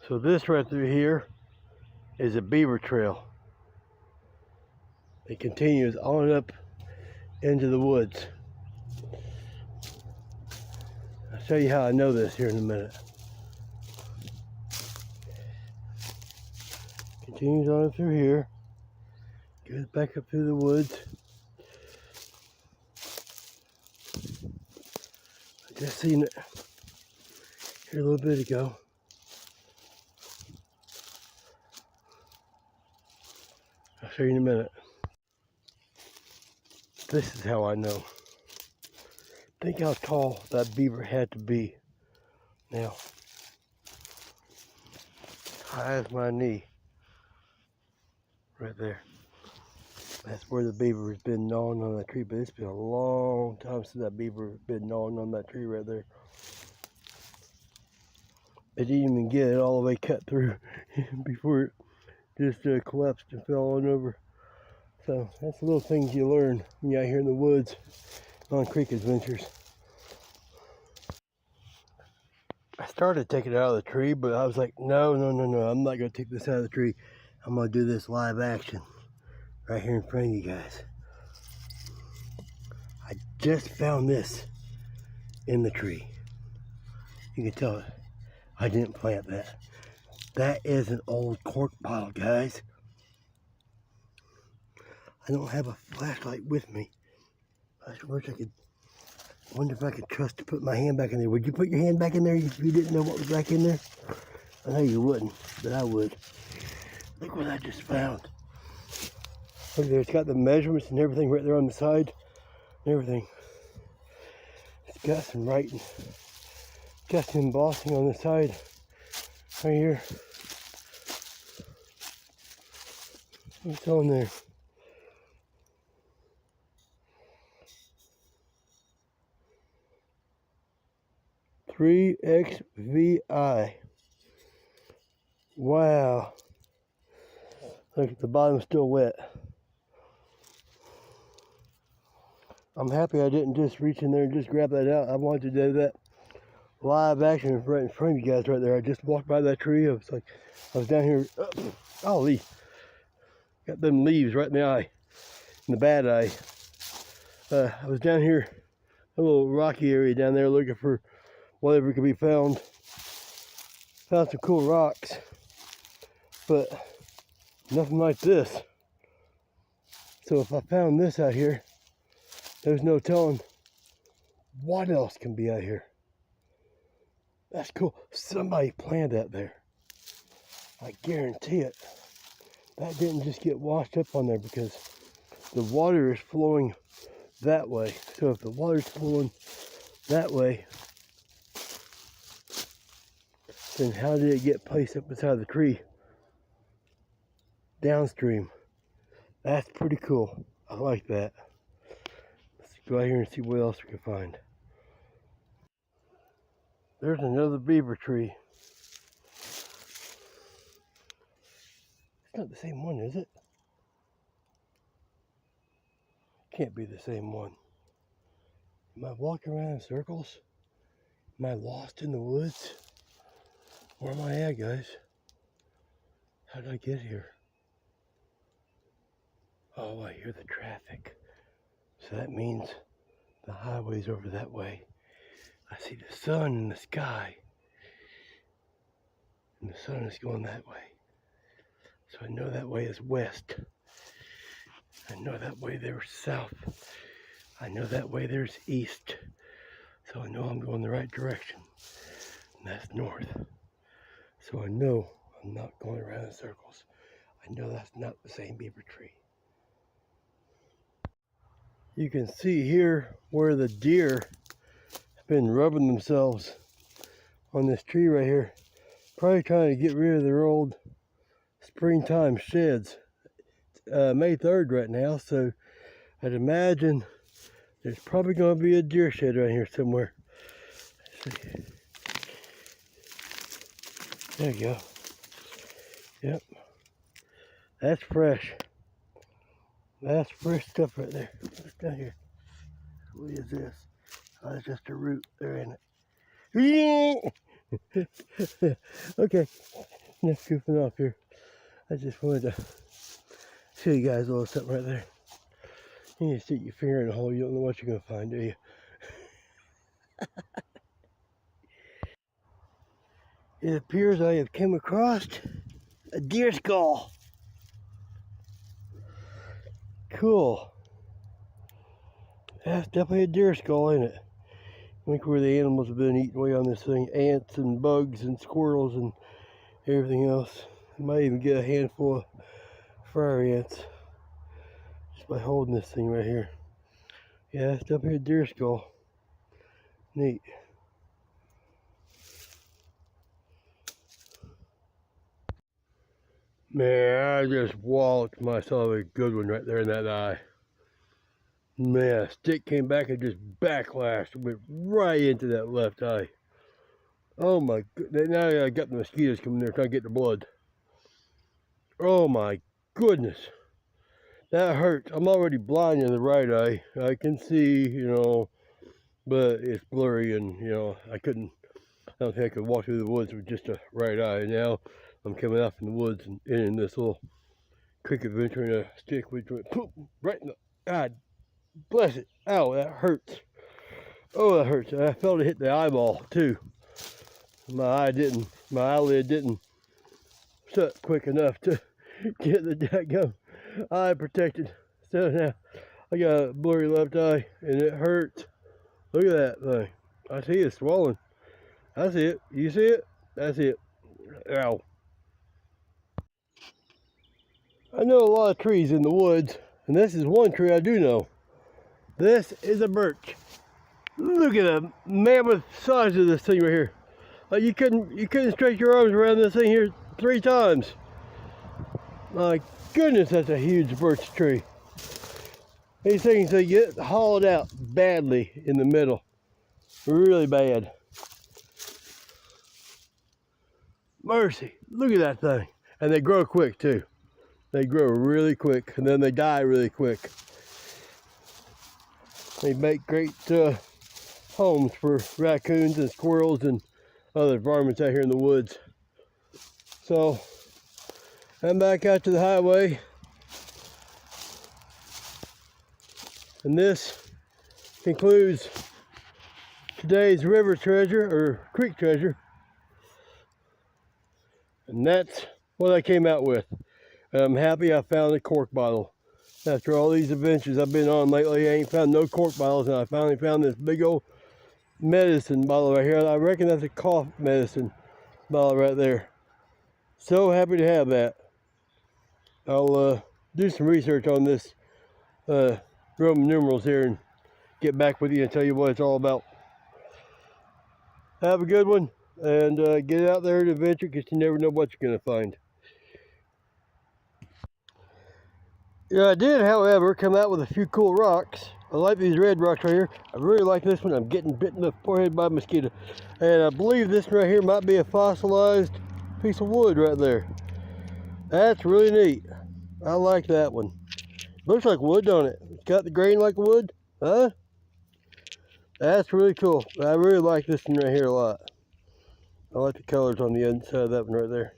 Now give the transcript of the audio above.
So this right through here is a beaver trail. It continues on up into the woods. I'll show you how I know this here in a minute. Continues on up through here, goes back up through the woods. I just seen it here a little bit ago. I'll show you in a minute. This is how I know. Think how tall that beaver had to be. Now, high as my knee. Right there. That's where the beaver has been gnawing on that tree, but it's been a long time since that beaver has been gnawing on that tree right there. It didn't even get it all the way cut through before it just collapsed and fell on over. So that's the little things you learn when you're out here in the woods on creek adventures. I started taking it out of the tree, but I was like, no, I'm not going to take this out of the tree. I'm going to do this live action right here in front of you guys. I just found this in the tree. You can tell I didn't plant that. That is an old cork pile, guys. I don't have a flashlight with me. I wish I could. Wonder if I could trust to put my hand back in there. Would you put your hand back in there if you didn't know what was back in there? I know you wouldn't, but I would. Look what I just found. Look there, it's got the measurements and everything right there on the side. And everything. It's got some writing. Got some embossing on the side. Right here. What's on there? XVI. Wow. Look at the bottom's still wet. I'm happy I didn't just reach in there and just grab that out. I wanted to do that live action right in front of you guys right there. I just walked by that tree. I was down here. Golly. Got them leaves right in the eye. In the bad eye. I was down here, a little rocky area down there looking for whatever could be found. Found some cool rocks, but nothing like this. So if I found this out here, there's no telling what else can be out here. That's cool. Somebody planted that there. I guarantee it. That didn't just get washed up on there because the water is flowing that way. So if the water's flowing that way, then how did it get placed up inside the tree? Downstream. That's pretty cool. I like that. Let's go out here and see what else we can find. There's another beaver tree. It's not the same one, is it? Can't be the same one. Am I walking around in circles? Am I lost in the woods? Where am I at, guys? How did I get here? Oh, I hear the traffic. So that means the highway's over that way. I see the sun in the sky. And the sun is going that way. So I know that way is west. I know that way there's south. I know that way there's east. So I know I'm going the right direction. And that's north. So I know I'm not going around in circles. I know that's not the same beaver tree. You can see here where the deer have been rubbing themselves on this tree right here. Probably trying to get rid of their old springtime sheds. It's May 3rd right now, so I'd imagine there's probably going to be a deer shed right here somewhere. Let's see. There you go. Yep. That's fresh. That's fresh stuff right there. What's down here? What is this? Oh, it's just a root there, isn't it? Okay, enough goofing off here. I just wanted to show you guys a little something right there. You just stick your finger in a hole, you don't know what you're going to find, do you? It appears I have come across a deer skull. Cool. That's definitely a deer skull, ain't it? I think where the animals have been eating away on this thing. Ants and bugs and squirrels and everything else. I might even get a handful of fire ants just by holding this thing right here. Yeah, it's definitely a deer skull. Neat. Man, I just walloped myself a good one right there in that eye. Man, a stick came back and just backlashed, went right into that left eye. Oh my goodness, now I got the mosquitoes coming there trying to get the blood. Oh my goodness. That hurts. I'm already blind in the right eye. I can see, you know, but it's blurry and, you know, I don't think I could walk through the woods with just a right eye. Now I'm coming out from the woods and in this little creek adventure in a stick which went poof, right in the, God bless it. Ow, that hurts. Oh, that hurts. I felt it hit the eyeball too. My eyelid didn't shut quick enough to get the daggum eye protected. So now I got a blurry left eye and it hurts. Look at that thing. I see it swollen. I see it. You see it? That's it. Ow. I know a lot of trees in the woods, and this is one tree I do know. This is a birch. Look at the mammoth size of this thing right here. Like you couldn't stretch your arms around this thing here 3 times. My goodness, that's a huge birch tree. These things, they get hollowed out badly in the middle. Really bad. Mercy, look at that thing. And they grow quick too. They grow really quick and then they die really quick. They make great homes for raccoons and squirrels and other varmints out here in the woods. So I'm back out to the highway, and this concludes today's river treasure or creek treasure, and that's what I came out with. And I'm happy I found a cork bottle. After all these adventures I've been on lately, I ain't found no cork bottles, and I finally found this big old medicine bottle right here. I reckon that's a cough medicine bottle right there. So happy to have that. I'll do some research on this Roman numerals here and get back with you and tell you what it's all about. Have a good one, and get out there and adventure, because you never know what you're going to find. Yeah, I did, however, come out with a few cool rocks. I like these red rocks right here. I really like this one. I'm getting bitten in the forehead by a mosquito. And I believe this one right here might be a fossilized piece of wood right there. That's really neat. I like that one. Looks like wood, don't it? It's got the grain like wood. Huh? That's really cool. I really like this one right here a lot. I like the colors on the inside of that one right there.